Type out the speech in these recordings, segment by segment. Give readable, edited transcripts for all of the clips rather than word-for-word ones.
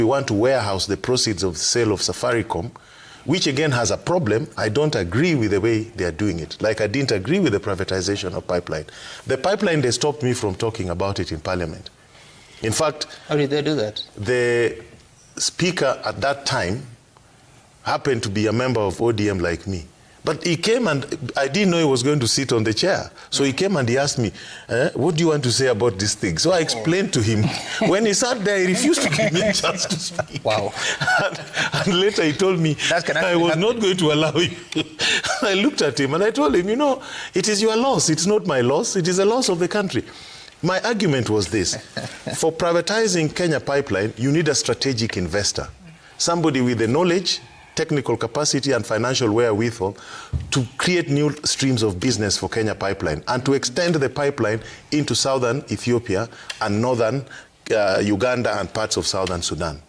We want to warehouse the proceeds of the sale of Safaricom, which again has a problem. I don't agree with the way they are doing it. Like I didn't agree with the privatization of pipeline. The pipeline, they stopped me from talking about it in Parliament. In fact, how did they do that? The speaker at that time happened to be a member of ODM like me. But he came and I didn't know he was going to sit on the chair. So he came and he asked me, what do you want to say about this thing? So I explained to him. When he sat there, he refused to give me a chance to speak. Wow. And later he told me, I was not going to allow you. I looked at him and I told him, you know, it is your loss. It's not my loss. It is a loss of the country. My argument was this. For privatizing Kenya Pipeline, you need a strategic investor. Somebody with the knowledge, technical capacity and financial wherewithal to create new streams of business for Kenya Pipeline and to extend the pipeline into southern Ethiopia and northern Uganda and parts of southern Sudan.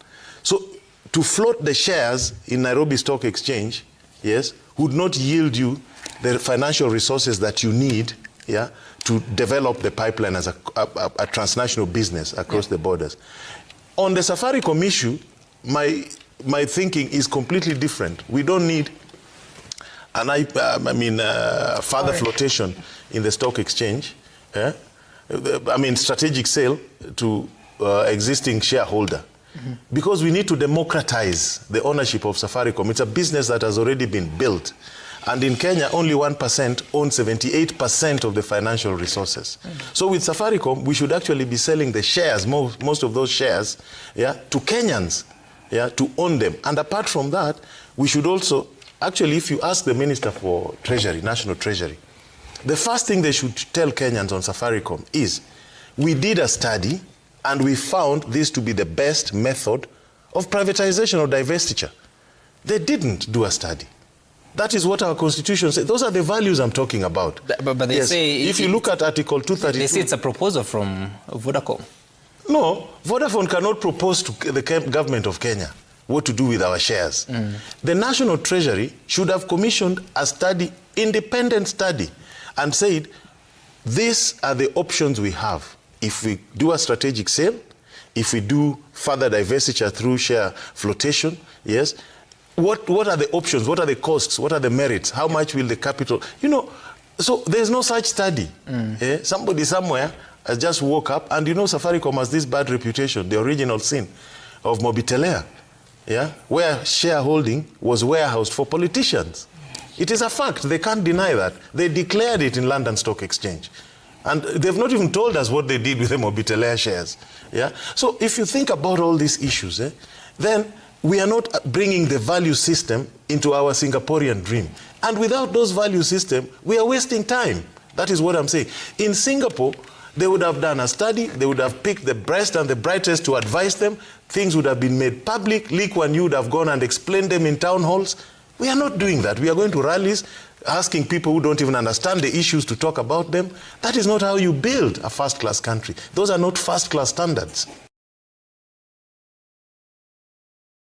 So to float the shares in Nairobi Stock Exchange, yes, would not yield you the financial resources that you need, yeah, to develop the pipeline as a transnational business across the borders. On the Safaricom issue, my thinking is completely different. We don't need further flotation in the stock exchange. Strategic sale to existing shareholder. Mm-hmm. Because we need to democratize the ownership of Safaricom. It's a business that has already been built. And in Kenya, only 1% owns 78% of the financial resources. Mm-hmm. So with Safaricom, we should actually be selling the shares, most of those shares, yeah, to Kenyans. Yeah, to own them. And apart from that, we should also, actually, if you ask the Minister for Treasury, National Treasury, the first thing they should tell Kenyans on Safaricom is, we did a study and we found this to be the best method of privatization or divestiture. They didn't do a study. That is what our constitution says. Those are the values I'm talking about. But they say... If you look at Article 232... They say it's a proposal from Vodacom. No, Vodafone cannot propose to the government of Kenya what to do with our shares. Mm. The National Treasury should have commissioned a study, independent study, and said, these are the options we have. If we do a strategic sale, if we do further divestiture through share flotation, yes, what are the options? What are the costs? What are the merits? How much will the capital... You know, so there's no such study. Mm. Somebody somewhere has just woke up, and you know Safaricom has this bad reputation, the original sin of Mobitelea, yeah, where shareholding was warehoused for politicians. It is a fact, they can't deny that. They declared it in London Stock Exchange. And they've not even told us what they did with the Mobitelea shares. Yeah? So if you think about all these issues, then we are not bringing the value system into our Singaporean dream. And without those value system, we are wasting time. That is what I'm saying. In Singapore, they would have done a study, they would have picked the best and the brightest to advise them, things would have been made public, Lee Kuan Yew would have gone and explained them in town halls. We are not doing that. We are going to rallies, asking people who don't even understand the issues to talk about them. That is not how you build a first-class country. Those are not first-class standards.